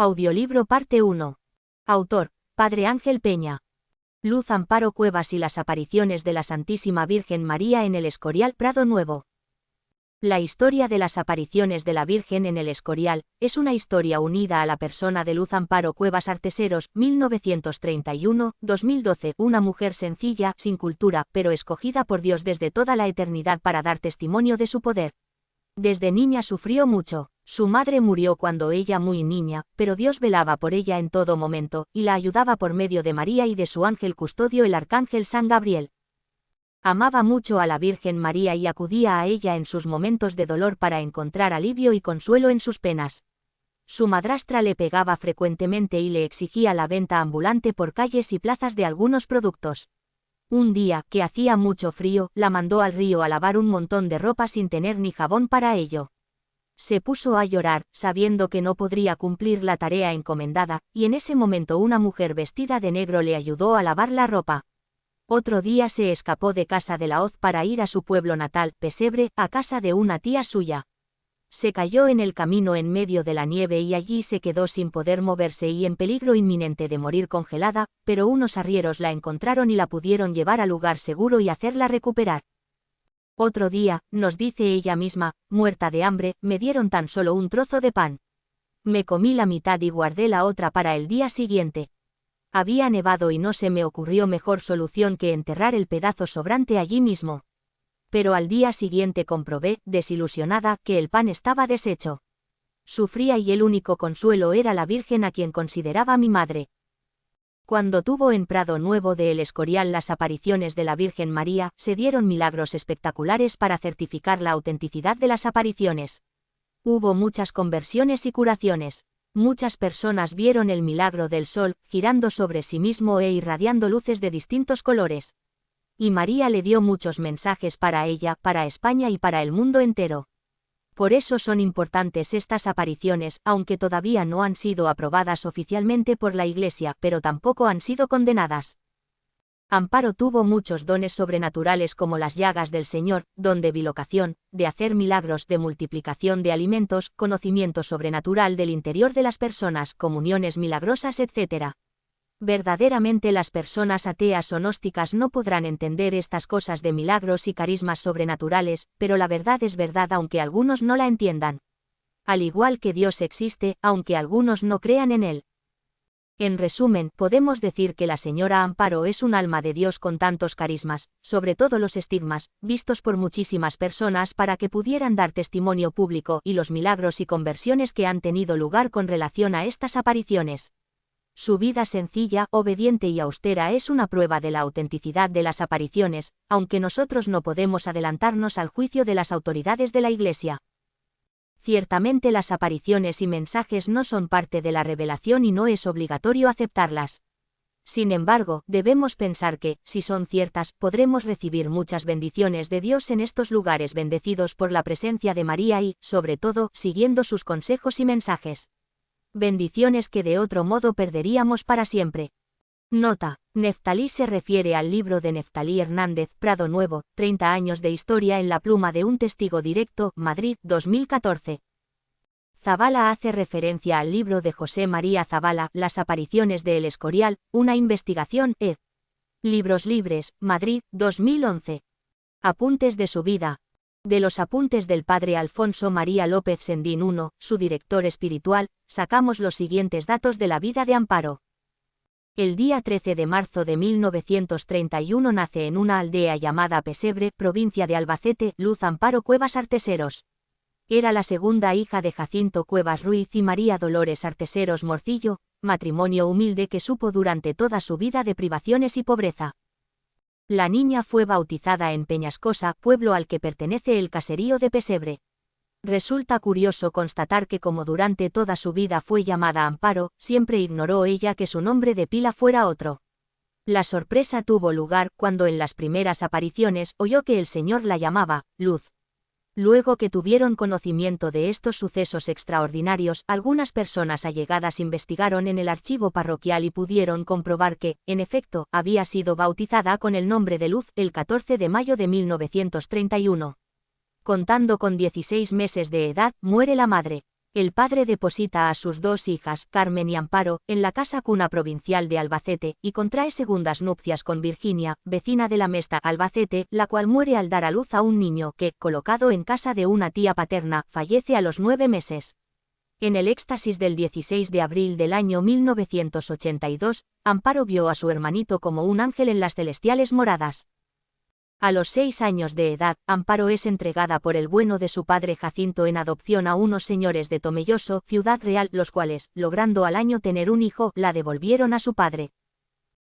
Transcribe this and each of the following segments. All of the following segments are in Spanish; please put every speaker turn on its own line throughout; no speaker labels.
Audiolibro parte 1. Autor, Padre Ángel Peña. Luz Amparo Cuevas y las apariciones de la Santísima Virgen María en el Escorial, Prado Nuevo. La historia de las apariciones de la Virgen en el Escorial es una historia unida a la persona de Luz Amparo Cuevas Arteseros, 1931-2012, una mujer sencilla, sin cultura, pero escogida por Dios desde toda la eternidad para dar testimonio de su poder. Desde niña sufrió mucho. Su madre murió cuando ella muy niña, pero Dios velaba por ella en todo momento, y la ayudaba por medio de María y de su ángel custodio el arcángel San Gabriel. Amaba mucho a la Virgen María y acudía a ella en sus momentos de dolor para encontrar alivio y consuelo en sus penas. Su madrastra le pegaba frecuentemente y le exigía la venta ambulante por calles y plazas de algunos productos. Un día, que hacía mucho frío, la mandó al río a lavar un montón de ropa sin tener ni jabón para ello. Se puso a llorar, sabiendo que no podría cumplir la tarea encomendada, y en ese momento una mujer vestida de negro le ayudó a lavar la ropa. Otro día se escapó de casa de la hoz para ir a su pueblo natal, Pesebre, a casa de una tía suya. Se cayó en el camino en medio de la nieve y allí se quedó sin poder moverse y en peligro inminente de morir congelada, pero unos arrieros la encontraron y la pudieron llevar al lugar seguro y hacerla recuperar. Otro día, nos dice ella misma, muerta de hambre, me dieron tan solo un trozo de pan. Me comí la mitad y guardé la otra para el día siguiente. Había nevado y no se me ocurrió mejor solución que enterrar el pedazo sobrante allí mismo. Pero al día siguiente comprobé, desilusionada, que el pan estaba deshecho. Sufría y el único consuelo era la Virgen a quien consideraba mi madre. Cuando tuvo en Prado Nuevo de El Escorial las apariciones de la Virgen María, se dieron milagros espectaculares para certificar la autenticidad de las apariciones. Hubo muchas conversiones y curaciones. Muchas personas vieron el milagro del sol, girando sobre sí mismo e irradiando luces de distintos colores. Y María le dio muchos mensajes para ella, para España y para el mundo entero. Por eso son importantes estas apariciones, aunque todavía no han sido aprobadas oficialmente por la Iglesia, pero tampoco han sido condenadas. Amparo tuvo muchos dones sobrenaturales como las llagas del Señor, don de bilocación, de hacer milagros, de multiplicación de alimentos, conocimiento sobrenatural del interior de las personas, comuniones milagrosas, etc. Verdaderamente las personas ateas o gnósticas no podrán entender estas cosas de milagros y carismas sobrenaturales, pero la verdad es verdad aunque algunos no la entiendan. Al igual que Dios existe, aunque algunos no crean en él. En resumen, podemos decir que la señora Amparo es un alma de Dios con tantos carismas, sobre todo los estigmas, vistos por muchísimas personas para que pudieran dar testimonio público y los milagros y conversiones que han tenido lugar con relación a estas apariciones. Su vida sencilla, obediente y austera es una prueba de la autenticidad de las apariciones, aunque nosotros no podemos adelantarnos al juicio de las autoridades de la Iglesia. Ciertamente las apariciones y mensajes no son parte de la revelación y no es obligatorio aceptarlas. Sin embargo, debemos pensar que, si son ciertas, podremos recibir muchas bendiciones de Dios en estos lugares bendecidos por la presencia de María y, sobre todo, siguiendo sus consejos y mensajes. Bendiciones que de otro modo perderíamos para siempre. Nota: Neftalí se refiere al libro de Neftalí Hernández, Prado Nuevo, 30 años de historia en la pluma de un testigo directo, Madrid, 2014. Zabala hace referencia al libro de José María Zabala, Las apariciones de El Escorial, una investigación, ed. Libros Libres, Madrid, 2011. Apuntes de su vida. De los apuntes del padre Alfonso María López Sendín I, su director espiritual, sacamos los siguientes datos de la vida de Amparo. El día 13 de marzo de 1931 nace en una aldea llamada Pesebre, provincia de Albacete, Luz Amparo Cuevas Arteseros. Era la segunda hija de Jacinto Cuevas Ruiz y María Dolores Arteseros Morcillo, matrimonio humilde que supo durante toda su vida de privaciones y pobreza. La niña fue bautizada en Peñascosa, pueblo al que pertenece el caserío de Pesebre. Resulta curioso constatar que como durante toda su vida fue llamada Amparo, siempre ignoró ella que su nombre de pila fuera otro. La sorpresa tuvo lugar cuando en las primeras apariciones oyó que el Señor la llamaba Luz. Luego que tuvieron conocimiento de estos sucesos extraordinarios, algunas personas allegadas investigaron en el archivo parroquial y pudieron comprobar que, en efecto, había sido bautizada con el nombre de Luz el 14 de mayo de 1931. Contando con 16 meses de edad, muere la madre. El padre deposita a sus dos hijas, Carmen y Amparo, en la Casa Cuna Provincial de Albacete, y contrae segundas nupcias con Virginia, vecina de la Mesta, Albacete, la cual muere al dar a luz a un niño que, colocado en casa de una tía paterna, fallece a los 9 meses. En el éxtasis del 16 de abril del año 1982, Amparo vio a su hermanito como un ángel en las celestiales moradas. A los 6 años de edad, Amparo es entregada por el bueno de su padre Jacinto en adopción a unos señores de Tomelloso, Ciudad Real, los cuales, logrando al año tener un hijo, la devolvieron a su padre.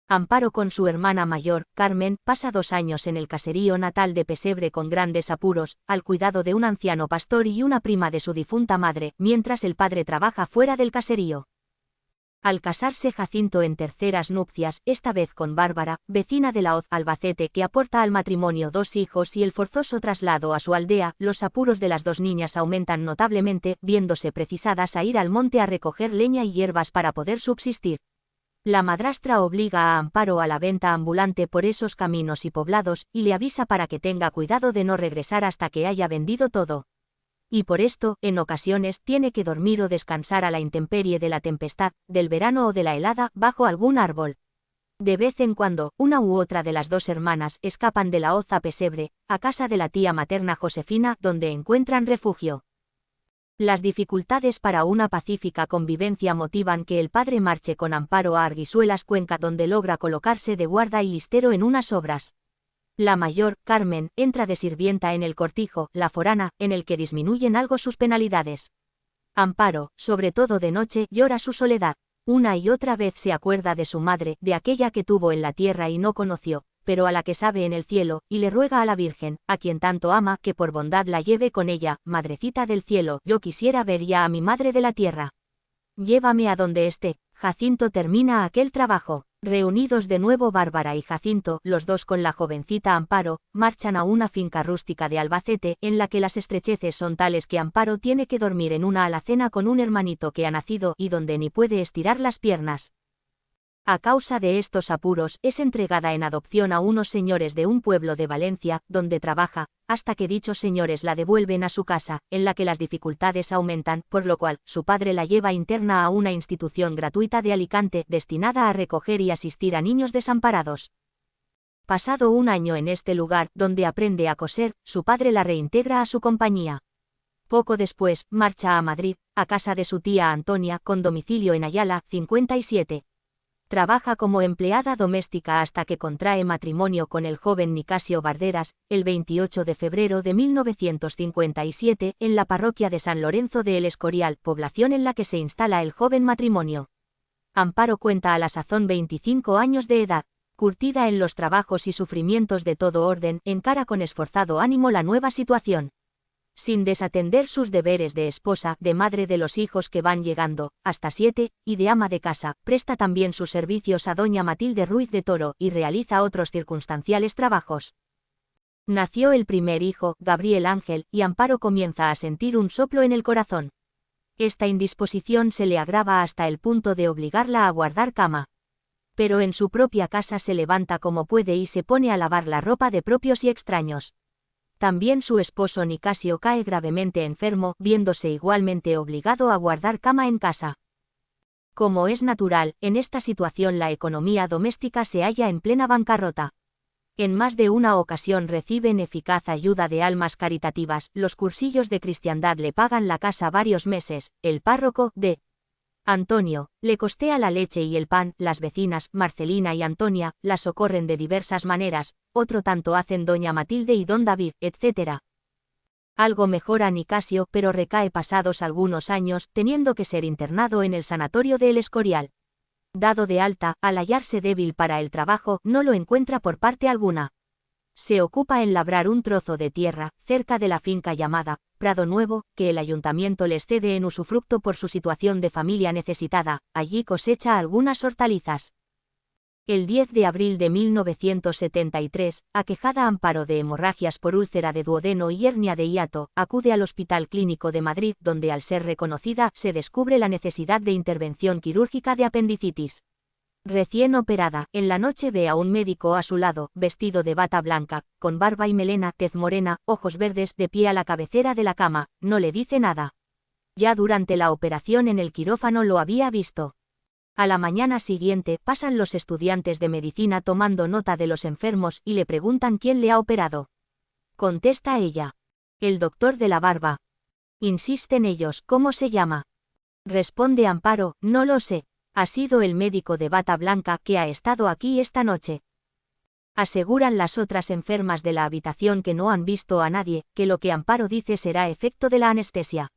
Amparo con su hermana mayor, Carmen, pasa 2 años en el caserío natal de Pesebre con grandes apuros, al cuidado de un anciano pastor y una prima de su difunta madre, mientras el padre trabaja fuera del caserío. Al casarse Jacinto en terceras nupcias, esta vez con Bárbara, vecina de la Hoz, Albacete, que aporta al matrimonio 2 hijos y el forzoso traslado a su aldea, los apuros de las 2 niñas aumentan notablemente, viéndose precisadas a ir al monte a recoger leña y hierbas para poder subsistir. La madrastra obliga a Amparo a la venta ambulante por esos caminos y poblados, y le avisa para que tenga cuidado de no regresar hasta que haya vendido todo. Y por esto, en ocasiones, tiene que dormir o descansar a la intemperie de la tempestad, del verano o de la helada, bajo algún árbol. De vez en cuando, una u otra de las 2 hermanas escapan de la Hoz a Pesebre, a casa de la tía materna Josefina, donde encuentran refugio. Las dificultades para una pacífica convivencia motivan que el padre marche con Amparo a Arguisuelas, Cuenca, donde logra colocarse de guarda y listero en unas obras. La mayor, Carmen, entra de sirvienta en el Cortijo, La Forana, en el que disminuyen algo sus penalidades. Amparo, sobre todo de noche, llora su soledad. Una y otra vez se acuerda de su madre, de aquella que tuvo en la tierra y no conoció, pero a la que sabe en el cielo, y le ruega a la Virgen, a quien tanto ama, que por bondad la lleve con ella. Madrecita del cielo, yo quisiera ver ya a mi madre de la tierra. Llévame a donde esté. Jacinto termina aquel trabajo. Reunidos de nuevo Bárbara y Jacinto, los 2 con la jovencita Amparo, marchan a una finca rústica de Albacete, en la que las estrecheces son tales que Amparo tiene que dormir en una alacena con un hermanito que ha nacido y donde ni puede estirar las piernas. A causa de estos apuros, es entregada en adopción a unos señores de un pueblo de Valencia, donde trabaja, hasta que dichos señores la devuelven a su casa, en la que las dificultades aumentan, por lo cual, su padre la lleva interna a una institución gratuita de Alicante, destinada a recoger y asistir a niños desamparados. Pasado un año en este lugar, donde aprende a coser, su padre la reintegra a su compañía. Poco después, marcha a Madrid, a casa de su tía Antonia, con domicilio en Ayala, 57. Trabaja como empleada doméstica hasta que contrae matrimonio con el joven Nicasio Barderas, el 28 de febrero de 1957, en la parroquia de San Lorenzo de El Escorial, población en la que se instala el joven matrimonio. Amparo cuenta a la sazón 25 años de edad. Curtida en los trabajos y sufrimientos de todo orden, encara con esforzado ánimo la nueva situación. Sin desatender sus deberes de esposa, de madre de los hijos que van llegando, hasta 7, y de ama de casa, presta también sus servicios a doña Matilde Ruiz de Toro y realiza otros circunstanciales trabajos. Nació el primer hijo, Gabriel Ángel, y Amparo comienza a sentir un soplo en el corazón. Esta indisposición se le agrava hasta el punto de obligarla a guardar cama. Pero en su propia casa se levanta como puede y se pone a lavar la ropa de propios y extraños. También su esposo Nicasio cae gravemente enfermo, viéndose igualmente obligado a guardar cama en casa. Como es natural, en esta situación la economía doméstica se halla en plena bancarrota. En más de una ocasión reciben eficaz ayuda de almas caritativas, los cursillos de cristiandad le pagan la casa varios meses, el párroco, de Antonio, le costea la leche y el pan, las vecinas, Marcelina y Antonia, la socorren de diversas maneras, otro tanto hacen doña Matilde y don David, etc. Algo mejora Nicasio, pero recae pasados algunos años, teniendo que ser internado en el sanatorio de El Escorial. Dado de alta, al hallarse débil para el trabajo, no lo encuentra por parte alguna. Se ocupa en labrar un trozo de tierra, cerca de la finca llamada Prado Nuevo, que el ayuntamiento les cede en usufructo por su situación de familia necesitada. Allí cosecha algunas hortalizas. El 10 de abril de 1973, aquejada Amparo de hemorragias por úlcera de duodeno y hernia de hiato, acude al Hospital Clínico de Madrid, donde al ser reconocida, se descubre la necesidad de intervención quirúrgica de apendicitis. Recién operada, en la noche ve a un médico a su lado, vestido de bata blanca, con barba y melena, tez morena, ojos verdes, de pie a la cabecera de la cama, no le dice nada. Ya durante la operación en el quirófano lo había visto. A la mañana siguiente pasan los estudiantes de medicina tomando nota de los enfermos y le preguntan quién le ha operado. Contesta ella. El doctor de la barba. Insisten ellos, ¿cómo se llama? Responde Amparo, no lo sé. Ha sido el médico de bata blanca que ha estado aquí esta noche. Aseguran las otras enfermas de la habitación que no han visto a nadie, que lo que Amparo dice será efecto de la anestesia.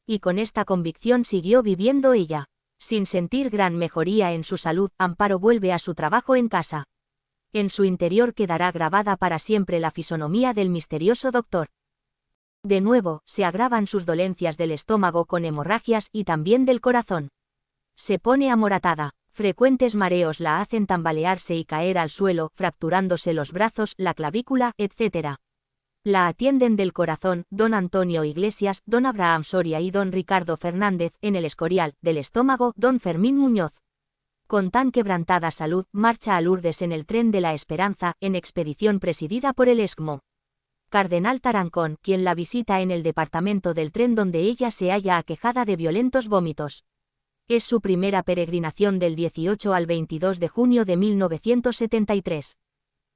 Y con esta convicción siguió viviendo ella. Sin sentir gran mejoría en su salud, Amparo vuelve a su trabajo en casa. En su interior quedará grabada para siempre la fisonomía del misterioso doctor. De nuevo, se agravan sus dolencias del estómago con hemorragias y también del corazón. Se pone amoratada. Frecuentes mareos la hacen tambalearse y caer al suelo, fracturándose los brazos, la clavícula, etc. La atienden del corazón, don Antonio Iglesias, don Abraham Soria y don Ricardo Fernández, en el Escorial, del estómago, don Fermín Muñoz. Con tan quebrantada salud, marcha a Lourdes en el tren de la Esperanza, en expedición presidida por el Excmo. Cardenal Tarancón, quien la visita en el departamento del tren donde ella se halla aquejada de violentos vómitos. Es su primera peregrinación del 18 al 22 de junio de 1973.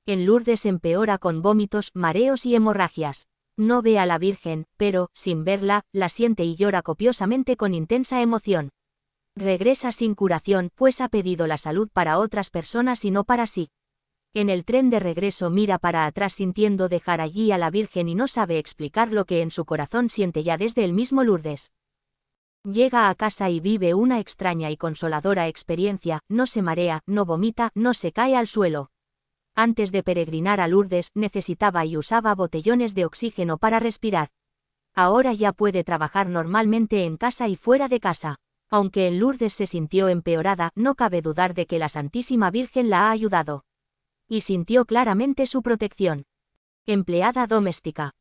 En Lourdes empeora con vómitos, mareos y hemorragias. No ve a la Virgen, pero, sin verla, la siente y llora copiosamente con intensa emoción. Regresa sin curación, pues ha pedido la salud para otras personas y no para sí. En el tren de regreso mira para atrás sintiendo dejar allí a la Virgen y no sabe explicar lo que en su corazón siente ya desde el mismo Lourdes. Llega a casa y vive una extraña y consoladora experiencia, no se marea, no vomita, no se cae al suelo. Antes de peregrinar a Lourdes, necesitaba y usaba botellones de oxígeno para respirar. Ahora ya puede trabajar normalmente en casa y fuera de casa. Aunque en Lourdes se sintió empeorada, no cabe dudar de que la Santísima Virgen la ha ayudado. Y sintió claramente su protección. Empleada doméstica.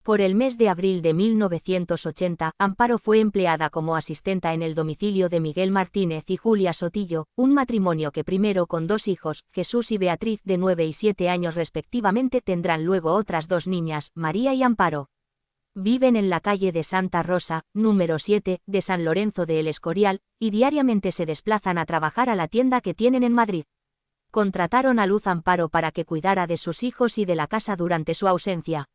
Por el mes de abril de 1980, Amparo fue empleada como asistenta en el domicilio de Miguel Martínez y Julia Sotillo, un matrimonio que primero con 2 hijos, Jesús y Beatriz de 9 y 7 años respectivamente, tendrán luego otras 2 niñas, María y Amparo. Viven en la calle de Santa Rosa, número 7, de San Lorenzo de El Escorial, y diariamente se desplazan a trabajar a la tienda que tienen en Madrid. Contrataron a Luz Amparo para que cuidara de sus hijos y de la casa durante su ausencia.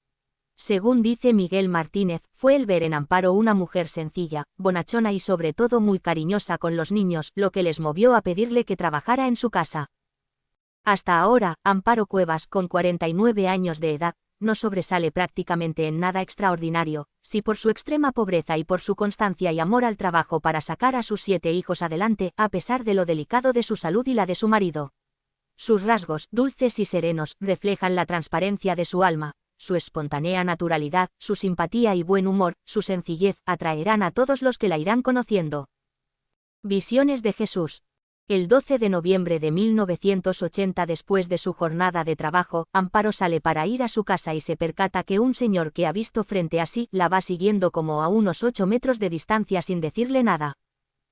Según dice Miguel Martínez, fue el ver en Amparo una mujer sencilla, bonachona y sobre todo muy cariñosa con los niños, lo que les movió a pedirle que trabajara en su casa. Hasta ahora, Amparo Cuevas, con 49 años de edad, no sobresale prácticamente en nada extraordinario, si por su extrema pobreza y por su constancia y amor al trabajo para sacar a sus 7 hijos adelante, a pesar de lo delicado de su salud y la de su marido. Sus rasgos, dulces y serenos, reflejan la transparencia de su alma. Su espontánea naturalidad, su simpatía y buen humor, su sencillez, atraerán a todos los que la irán conociendo. Visiones de Jesús. El 12 de noviembre de 1980, después de su jornada de trabajo, Amparo sale para ir a su casa y se percata que un señor que ha visto frente a sí la va siguiendo como a unos 8 metros de distancia sin decirle nada.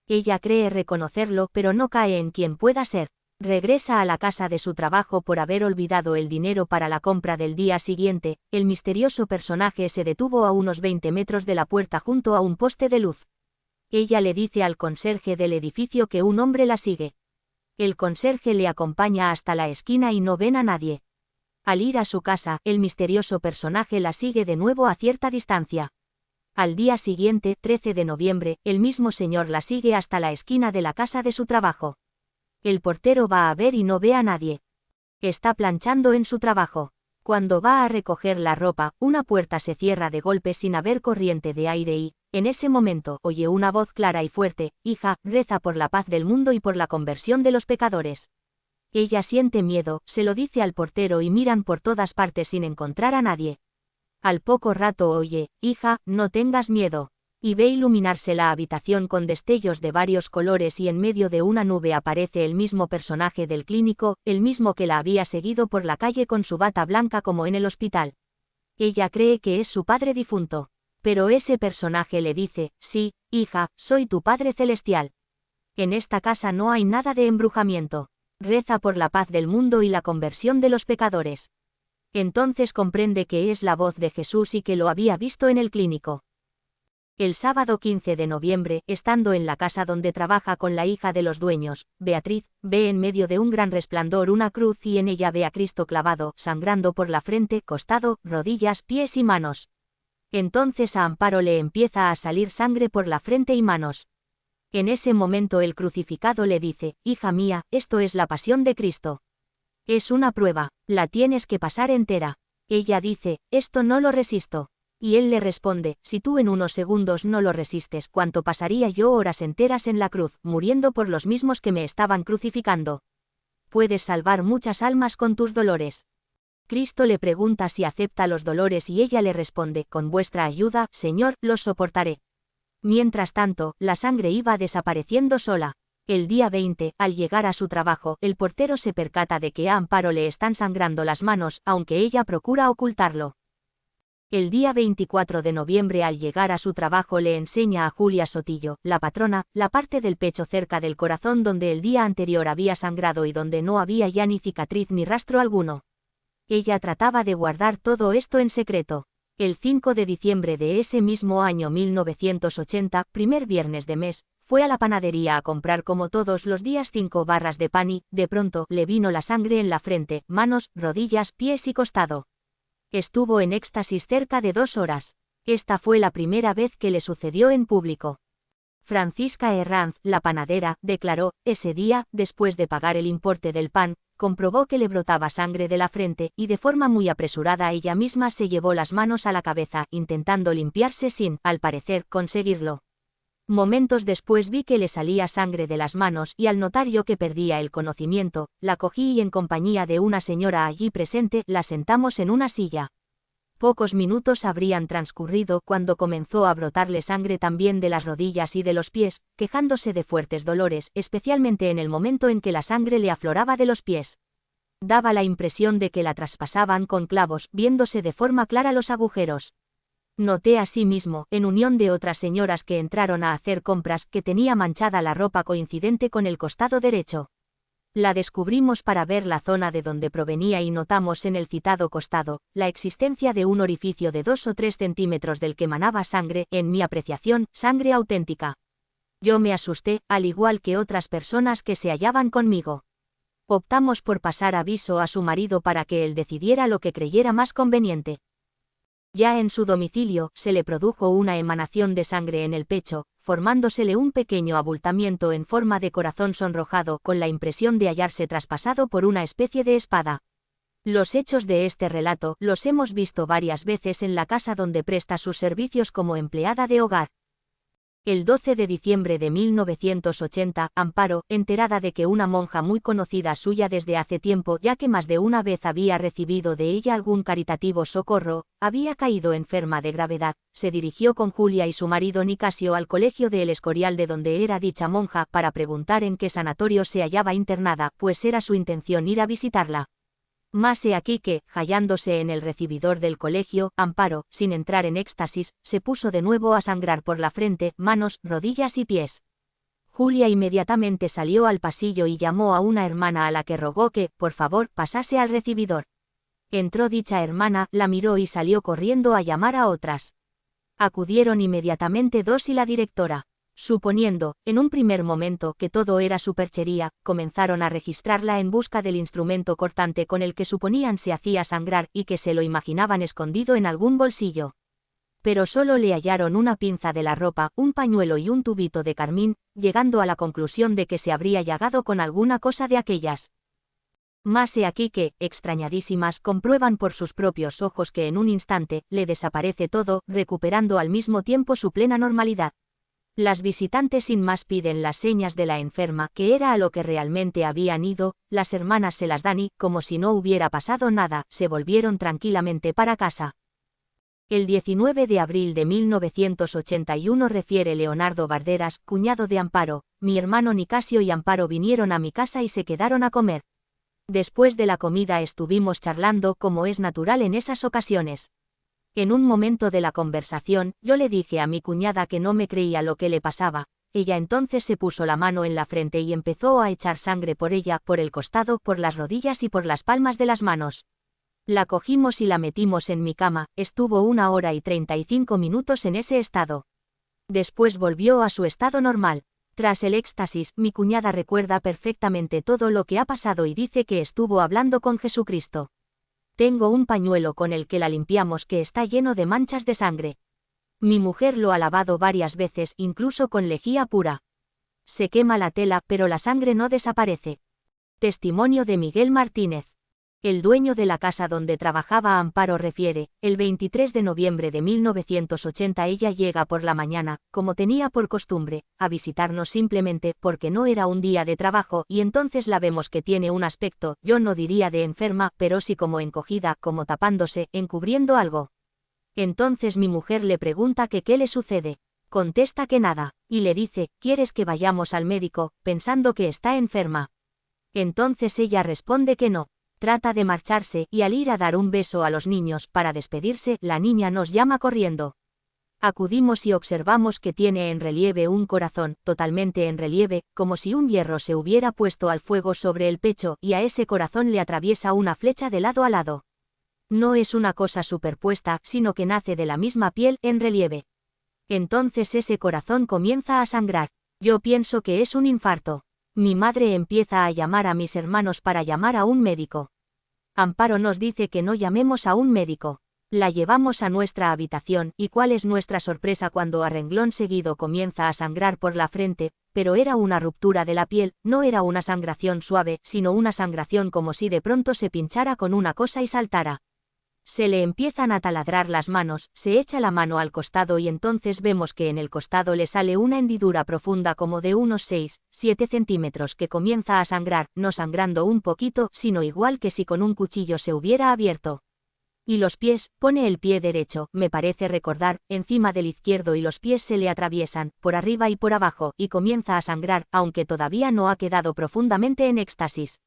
Ella cree reconocerlo, pero no cae en quién pueda ser. Regresa a la casa de su trabajo por haber olvidado el dinero para la compra del día siguiente. El misterioso personaje se detuvo a unos 20 metros de la puerta junto a un poste de luz. Ella le dice al conserje del edificio que un hombre la sigue. El conserje le acompaña hasta la esquina y no ven a nadie. Al ir a su casa, el misterioso personaje la sigue de nuevo a cierta distancia. Al día siguiente, 13 de noviembre, el mismo señor la sigue hasta la esquina de la casa de su trabajo. El portero va a ver y no ve a nadie. Está planchando en su trabajo. Cuando va a recoger la ropa, una puerta se cierra de golpe sin haber corriente de aire y, en ese momento, oye una voz clara y fuerte: «Hija, reza por la paz del mundo y por la conversión de los pecadores». Ella siente miedo, se lo dice al portero y miran por todas partes sin encontrar a nadie. Al poco rato oye: «Hija, no tengas miedo». Y ve iluminarse la habitación con destellos de varios colores y en medio de una nube aparece el mismo personaje del clínico, el mismo que la había seguido por la calle con su bata blanca como en el hospital. Ella cree que es su padre difunto. Pero ese personaje le dice: «Sí, hija, soy tu Padre Celestial. En esta casa no hay nada de embrujamiento. Reza por la paz del mundo y la conversión de los pecadores». Entonces comprende que es la voz de Jesús y que lo había visto en el clínico. El sábado 15 de noviembre, estando en la casa donde trabaja con la hija de los dueños, Beatriz, ve en medio de un gran resplandor una cruz y en ella ve a Cristo clavado, sangrando por la frente, costado, rodillas, pies y manos. Entonces a Amparo le empieza a salir sangre por la frente y manos. En ese momento el crucificado le dice: «Hija mía, esto es la pasión de Cristo. Es una prueba, la tienes que pasar entera». Ella dice: «Esto no lo resisto». Y él le responde: «Si tú en unos segundos no lo resistes, ¿cuánto pasaría yo horas enteras en la cruz, muriendo por los mismos que me estaban crucificando? Puedes salvar muchas almas con tus dolores». Cristo le pregunta si acepta los dolores y ella le responde: «Con vuestra ayuda, Señor, los soportaré». Mientras tanto, la sangre iba desapareciendo sola. El día 20, al llegar a su trabajo, el portero se percata de que a Amparo le están sangrando las manos, aunque ella procura ocultarlo. El día 24 de noviembre al llegar a su trabajo le enseña a Julia Sotillo, la patrona, la parte del pecho cerca del corazón donde el día anterior había sangrado y donde no había ya ni cicatriz ni rastro alguno. Ella trataba de guardar todo esto en secreto. El 5 de diciembre de ese mismo año 1980, primer viernes de mes, fue a la panadería a comprar como todos los días 5 barras de pan y, de pronto, le vino la sangre en la frente, manos, rodillas, pies y costado. Estuvo en éxtasis cerca de 2 horas. Esta fue la primera vez que le sucedió en público. Francisca Herranz, la panadera, declaró: «Ese día, después de pagar el importe del pan, comprobó que le brotaba sangre de la frente, y de forma muy apresurada ella misma se llevó las manos a la cabeza, intentando limpiarse sin, al parecer, conseguirlo. Momentos después vi que le salía sangre de las manos y al notar yo que perdía el conocimiento, la cogí y en compañía de una señora allí presente, la sentamos en una silla. Pocos minutos habrían transcurrido cuando comenzó a brotarle sangre también de las rodillas y de los pies, quejándose de fuertes dolores, especialmente en el momento en que la sangre le afloraba de los pies. Daba la impresión de que la traspasaban con clavos, viéndose de forma clara los agujeros. Noté asimismo, en unión de otras señoras que entraron a hacer compras, que tenía manchada la ropa coincidente con el costado derecho. La descubrimos para ver la zona de donde provenía y notamos en el citado costado la existencia de un orificio de 2 o 3 centímetros del que manaba sangre, en mi apreciación, sangre auténtica. Yo me asusté, al igual que otras personas que se hallaban conmigo. Optamos por pasar aviso a su marido para que él decidiera lo que creyera más conveniente. Ya en su domicilio, se le produjo una emanación de sangre en el pecho, formándosele un pequeño abultamiento en forma de corazón sonrojado, con la impresión de hallarse traspasado por una especie de espada. Los hechos de este relato los hemos visto varias veces en la casa donde presta sus servicios como empleada de hogar. El 12 de diciembre de 1980, Amparo, enterada de que una monja muy conocida suya desde hace tiempo, ya que más de una vez había recibido de ella algún caritativo socorro, había caído enferma de gravedad, se dirigió con Julia y su marido Nicasio al colegio de El Escorial de donde era dicha monja para preguntar en qué sanatorio se hallaba internada, pues era su intención ir a visitarla. Mas he aquí que, hallándose en el recibidor del colegio, Amparo, sin entrar en éxtasis, se puso de nuevo a sangrar por la frente, manos, rodillas y pies. Julia inmediatamente salió al pasillo y llamó a una hermana a la que rogó que, por favor, pasase al recibidor. Entró dicha hermana, la miró y salió corriendo a llamar a otras. Acudieron inmediatamente 2 y la directora. Suponiendo, en un primer momento, que todo era superchería, comenzaron a registrarla en busca del instrumento cortante con el que suponían se hacía sangrar y que se lo imaginaban escondido en algún bolsillo. Pero solo le hallaron una pinza de la ropa, un pañuelo y un tubito de carmín, llegando a la conclusión de que se habría llagado con alguna cosa de aquellas. Mas he aquí que, extrañadísimas, comprueban por sus propios ojos que en un instante, le desaparece todo, recuperando al mismo tiempo su plena normalidad. Las visitantes sin más piden las señas de la enferma, que era a lo que realmente habían ido, las hermanas se las dan y, como si no hubiera pasado nada, se volvieron tranquilamente para casa. El 19 de abril de 1981 refiere Leonardo Barderas, cuñado de Amparo: mi hermano Nicasio y Amparo vinieron a mi casa y se quedaron a comer. Después de la comida estuvimos charlando como es natural en esas ocasiones. En un momento de la conversación, yo le dije a mi cuñada que no me creía lo que le pasaba. Ella entonces se puso la mano en la frente y empezó a echar sangre por ella, por el costado, por las rodillas y por las palmas de las manos. La cogimos y la metimos en mi cama, estuvo 1 hora y 35 minutos en ese estado. Después volvió a su estado normal. Tras el éxtasis, mi cuñada recuerda perfectamente todo lo que ha pasado y dice que estuvo hablando con Jesucristo. Tengo un pañuelo con el que la limpiamos que está lleno de manchas de sangre. Mi mujer lo ha lavado varias veces, incluso con lejía pura. Se quema la tela, pero la sangre no desaparece. Testimonio de Miguel Martínez. El dueño de la casa donde trabajaba Amparo refiere, el 23 de noviembre de 1980 ella llega por la mañana, como tenía por costumbre, a visitarnos simplemente porque no era un día de trabajo y entonces la vemos que tiene un aspecto, yo no diría de enferma, pero sí como encogida, como tapándose, encubriendo algo. Entonces mi mujer le pregunta que qué le sucede. Contesta que nada, y le dice, ¿quieres que vayamos al médico?, pensando que está enferma. Entonces ella responde que no. Trata de marcharse y al ir a dar un beso a los niños para despedirse, la niña nos llama corriendo. Acudimos y observamos que tiene en relieve un corazón, totalmente en relieve, como si un hierro se hubiera puesto al fuego sobre el pecho y a ese corazón le atraviesa una flecha de lado a lado. No es una cosa superpuesta, sino que nace de la misma piel, en relieve. Entonces ese corazón comienza a sangrar. Yo pienso que es un infarto. Mi madre empieza a llamar a mis hermanos para llamar a un médico. Amparo nos dice que no llamemos a un médico. La llevamos a nuestra habitación y cuál es nuestra sorpresa cuando a renglón seguido comienza a sangrar por la frente, pero era una ruptura de la piel, no era una sangración suave, sino una sangración como si de pronto se pinchara con una cosa y saltara. Se le empiezan a taladrar las manos, se echa la mano al costado y entonces vemos que en el costado le sale una hendidura profunda como de unos 6-7 centímetros que comienza a sangrar, no sangrando un poquito, sino igual que si con un cuchillo se hubiera abierto. Y los pies, pone el pie derecho, me parece recordar, encima del izquierdo y los pies se le atraviesan, por arriba y por abajo, y comienza a sangrar, aunque todavía no ha quedado profundamente en éxtasis.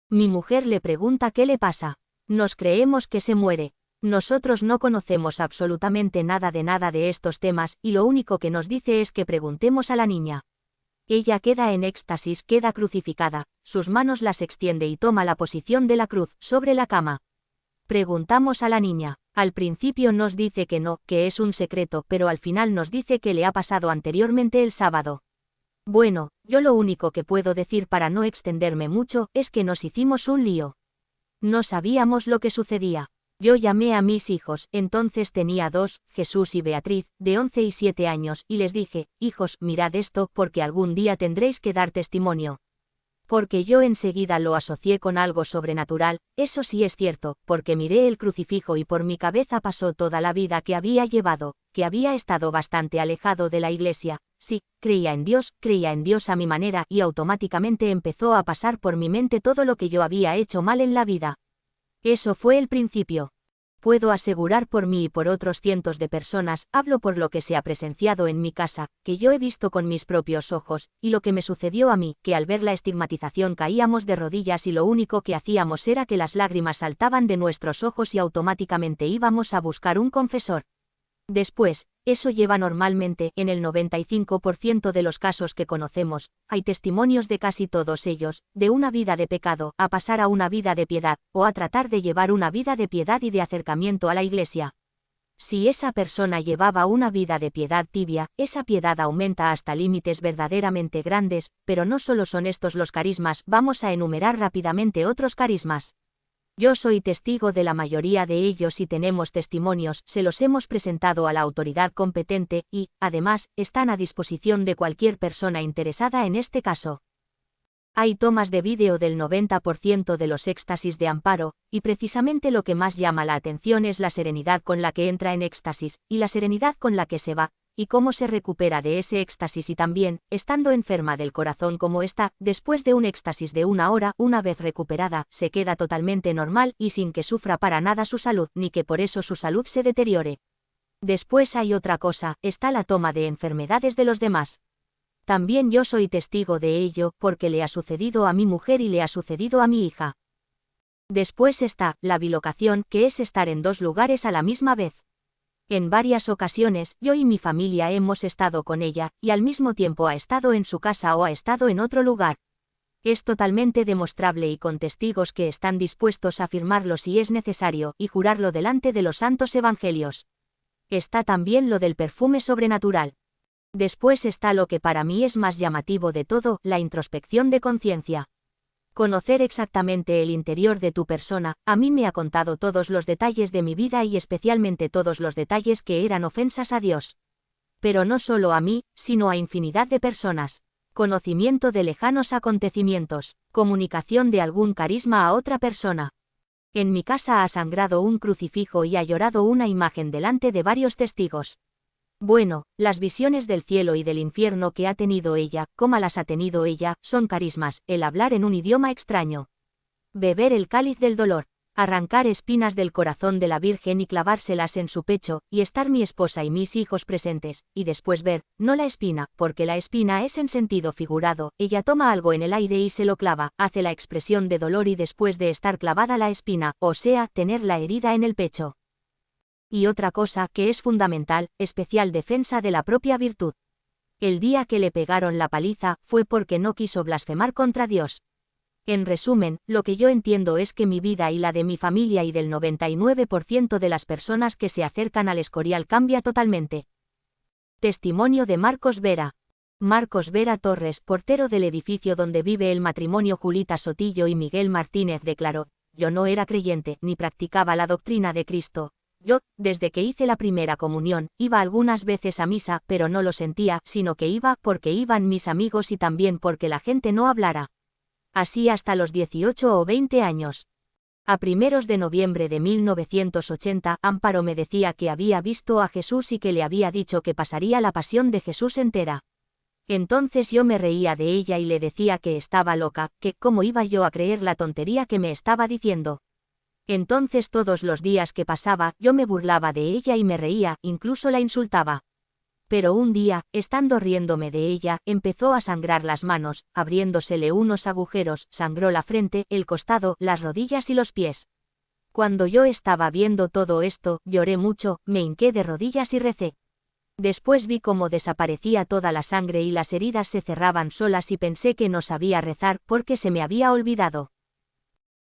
Mi mujer le pregunta qué le pasa. Nos creemos que se muere. Nosotros no conocemos absolutamente nada de estos temas y lo único que nos dice es que preguntemos a la niña. Ella queda en éxtasis, queda crucificada, sus manos las extiende y toma la posición de la cruz, sobre la cama. Preguntamos a la niña. Al principio nos dice que no, que es un secreto, pero al final nos dice que le ha pasado anteriormente el sábado. Bueno, yo lo único que puedo decir para no extenderme mucho es que nos hicimos un lío. No sabíamos lo que sucedía. Yo llamé a mis hijos, entonces tenía dos, Jesús y Beatriz, de 11 y 7 años, y les dije, hijos, mirad esto, porque algún día tendréis que dar testimonio. Porque yo enseguida lo asocié con algo sobrenatural, eso sí es cierto, porque miré el crucifijo y por mi cabeza pasó toda la vida que había llevado, que había estado bastante alejado de la iglesia. Sí, creía en Dios a mi manera y automáticamente empezó a pasar por mi mente todo lo que yo había hecho mal en la vida. Eso fue el principio. Puedo asegurar por mí y por otros cientos de personas, hablo por lo que se ha presenciado en mi casa, que yo he visto con mis propios ojos, y lo que me sucedió a mí, que al ver la estigmatización caíamos de rodillas y lo único que hacíamos era que las lágrimas saltaban de nuestros ojos y automáticamente íbamos a buscar un confesor. Después, eso lleva normalmente, en el 95% de los casos que conocemos, hay testimonios de casi todos ellos, de una vida de pecado, a pasar a una vida de piedad, o a tratar de llevar una vida de piedad y de acercamiento a la iglesia. Si esa persona llevaba una vida de piedad tibia, esa piedad aumenta hasta límites verdaderamente grandes, pero no solo son estos los carismas, vamos a enumerar rápidamente otros carismas. Yo soy testigo de la mayoría de ellos y tenemos testimonios, se los hemos presentado a la autoridad competente y, además, están a disposición de cualquier persona interesada en este caso. Hay tomas de vídeo del 90% de los éxtasis de Amparo, y precisamente lo que más llama la atención es la serenidad con la que entra en éxtasis, y la serenidad con la que se va, y cómo se recupera de ese éxtasis y también, estando enferma del corazón como está, después de un éxtasis de 1 hora, una vez recuperada, se queda totalmente normal y sin que sufra para nada su salud, ni que por eso su salud se deteriore. Después hay otra cosa, está la toma de enfermedades de los demás. También yo soy testigo de ello, porque le ha sucedido a mi mujer y le ha sucedido a mi hija. Después está la bilocación, que es estar en 2 lugares a la misma vez. En varias ocasiones, yo y mi familia hemos estado con ella, y al mismo tiempo ha estado en su casa o ha estado en otro lugar. Es totalmente demostrable y con testigos que están dispuestos a afirmarlo si es necesario, y jurarlo delante de los santos evangelios. Está también lo del perfume sobrenatural. Después está lo que para mí es más llamativo de todo, la introspección de conciencia. Conocer exactamente el interior de tu persona, a mí me ha contado todos los detalles de mi vida y especialmente todos los detalles que eran ofensas a Dios. Pero no solo a mí, sino a infinidad de personas. Conocimiento de lejanos acontecimientos, comunicación de algún carisma a otra persona. En mi casa ha sangrado un crucifijo y ha llorado una imagen delante de varios testigos. Bueno, las visiones del cielo y del infierno que ha tenido ella, como las ha tenido ella, son carismas, el hablar en un idioma extraño. Beber el cáliz del dolor, arrancar espinas del corazón de la Virgen y clavárselas en su pecho, y estar mi esposa y mis hijos presentes, y después ver, no la espina, porque la espina es en sentido figurado, ella toma algo en el aire y se lo clava, hace la expresión de dolor y después de estar clavada la espina, o sea, tener la herida en el pecho. Y otra cosa que es fundamental, especial defensa de la propia virtud. El día que le pegaron la paliza, fue porque no quiso blasfemar contra Dios. En resumen, lo que yo entiendo es que mi vida y la de mi familia y del 99% de las personas que se acercan al Escorial cambia totalmente. Testimonio de Marcos Vera. Marcos Vera Torres, portero del edificio donde vive el matrimonio Julita Sotillo y Miguel Martínez, declaró: yo no era creyente, ni practicaba la doctrina de Cristo. Yo, desde que hice la primera comunión, iba algunas veces a misa, pero no lo sentía, sino que iba porque iban mis amigos y también porque la gente no hablara. Así hasta los 18 o 20 años. A primeros de noviembre de 1980, Amparo me decía que había visto a Jesús y que le había dicho que pasaría la pasión de Jesús entera. Entonces yo me reía de ella y le decía que estaba loca, que cómo iba yo a creer la tontería que me estaba diciendo. Entonces todos los días que pasaba, yo me burlaba de ella y me reía, incluso la insultaba. Pero un día, estando riéndome de ella, empezó a sangrar las manos, abriéndosele unos agujeros, sangró la frente, el costado, las rodillas y los pies. Cuando yo estaba viendo todo esto, lloré mucho, me hinqué de rodillas y recé. Después vi cómo desaparecía toda la sangre y las heridas se cerraban solas y pensé que no sabía rezar porque se me había olvidado.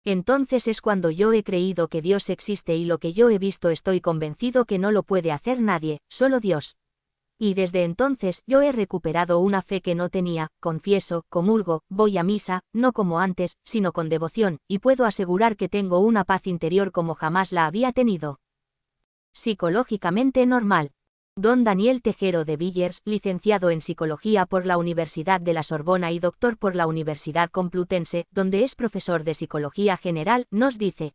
Entonces es cuando yo he creído que Dios existe y lo que yo he visto estoy convencido que no lo puede hacer nadie, solo Dios. Y desde entonces yo he recuperado una fe que no tenía, confieso, comulgo, voy a misa, no como antes, sino con devoción, y puedo asegurar que tengo una paz interior como jamás la había tenido. Psicológicamente normal. Don Daniel Tejero de Villers, licenciado en Psicología por la Universidad de la Sorbona y doctor por la Universidad Complutense, donde es profesor de Psicología General, nos dice: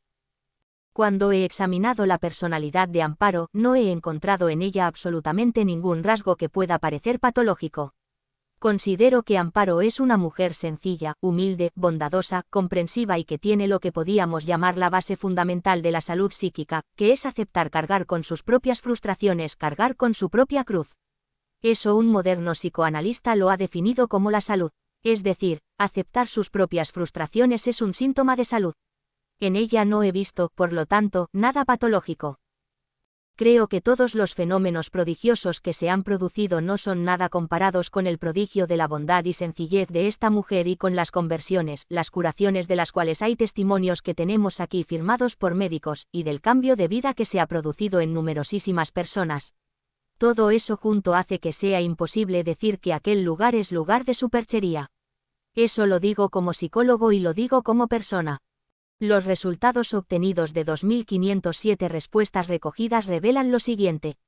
cuando he examinado la personalidad de Amparo, no he encontrado en ella absolutamente ningún rasgo que pueda parecer patológico. Considero que Amparo es una mujer sencilla, humilde, bondadosa, comprensiva y que tiene lo que podíamos llamar la base fundamental de la salud psíquica, que es aceptar cargar con sus propias frustraciones, cargar con su propia cruz. Eso un moderno psicoanalista lo ha definido como la salud. Es decir, aceptar sus propias frustraciones es un síntoma de salud. En ella no he visto, por lo tanto, nada patológico. Creo que todos los fenómenos prodigiosos que se han producido no son nada comparados con el prodigio de la bondad y sencillez de esta mujer y con las conversiones, las curaciones de las cuales hay testimonios que tenemos aquí firmados por médicos, y del cambio de vida que se ha producido en numerosísimas personas. Todo eso junto hace que sea imposible decir que aquel lugar es lugar de superchería. Eso lo digo como psicólogo y lo digo como persona. Los resultados obtenidos de 2.507 respuestas recogidas revelan lo siguiente.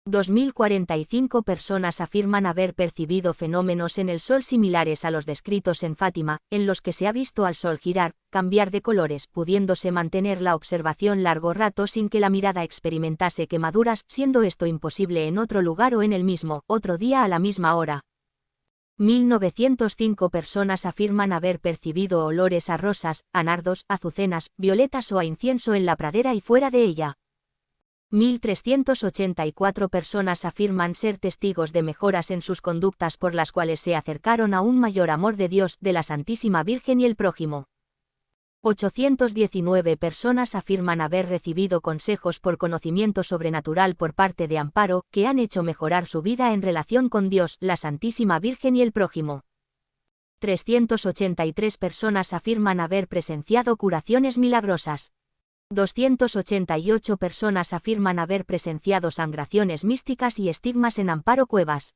2.045 personas afirman haber percibido fenómenos en el Sol similares a los descritos en Fátima, en los que se ha visto al Sol girar, cambiar de colores, pudiéndose mantener la observación largo rato sin que la mirada experimentase quemaduras, siendo esto imposible en otro lugar o en el mismo, otro día a la misma hora. 1.905 personas afirman haber percibido olores a rosas, a nardos, azucenas, violetas o a incienso en la pradera y fuera de ella. 1.384 personas afirman ser testigos de mejoras en sus conductas por las cuales se acercaron a un mayor amor de Dios, de la Santísima Virgen y el prójimo. 819 personas afirman haber recibido consejos por conocimiento sobrenatural por parte de Amparo, que han hecho mejorar su vida en relación con Dios, la Santísima Virgen y el prójimo. 383 personas afirman haber presenciado curaciones milagrosas. 288 personas afirman haber presenciado sangraciones místicas y estigmas en Amparo Cuevas.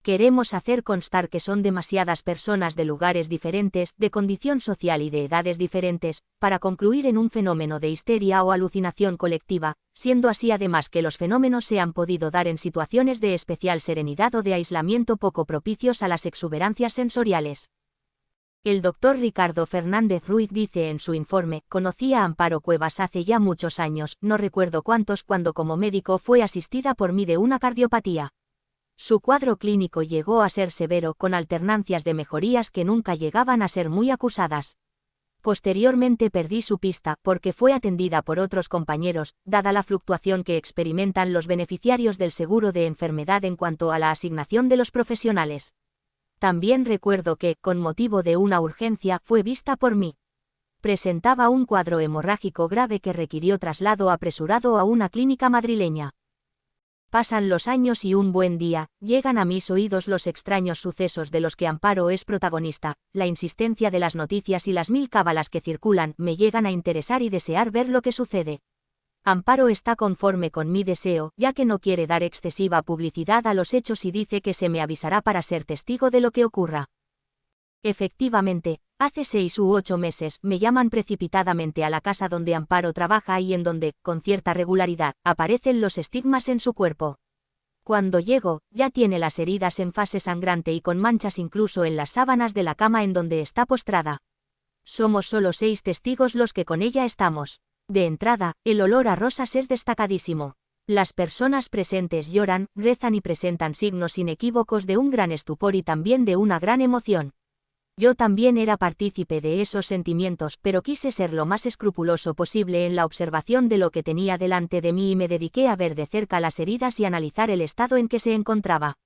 Queremos hacer constar que son demasiadas personas de lugares diferentes, de condición social y de edades diferentes, para concluir en un fenómeno de histeria o alucinación colectiva, siendo así además que los fenómenos se han podido dar en situaciones de especial serenidad o de aislamiento poco propicios a las exuberancias sensoriales. El doctor Ricardo Fernández Ruiz dice en su informe: conocí a Amparo Cuevas hace ya muchos años, no recuerdo cuántos, cuando como médico fue asistida por mí de una cardiopatía. Su cuadro clínico llegó a ser severo, con alternancias de mejorías que nunca llegaban a ser muy acusadas. Posteriormente perdí su pista, porque fue atendida por otros compañeros, dada la fluctuación que experimentan los beneficiarios del seguro de enfermedad en cuanto a la asignación de los profesionales. También recuerdo que, con motivo de una urgencia, fue vista por mí. Presentaba un cuadro hemorrágico grave que requirió traslado apresurado a una clínica madrileña. Pasan los años y un buen día, llegan a mis oídos los extraños sucesos de los que Amparo es protagonista. La insistencia de las noticias y las mil cábalas que circulan me llegan a interesar y desear ver lo que sucede. Amparo está conforme con mi deseo, ya que no quiere dar excesiva publicidad a los hechos y dice que se me avisará para ser testigo de lo que ocurra. Efectivamente, hace 6 u 8 meses me llaman precipitadamente a la casa donde Amparo trabaja y en donde, con cierta regularidad, aparecen los estigmas en su cuerpo. Cuando llego, ya tiene las heridas en fase sangrante y con manchas incluso en las sábanas de la cama en donde está postrada. Somos solo 6 testigos los que con ella estamos. De entrada, el olor a rosas es destacadísimo. Las personas presentes lloran, rezan y presentan signos inequívocos de un gran estupor y también de una gran emoción. Yo también era partícipe de esos sentimientos, pero quise ser lo más escrupuloso posible en la observación de lo que tenía delante de mí y me dediqué a ver de cerca las heridas y analizar el estado en que se encontraba.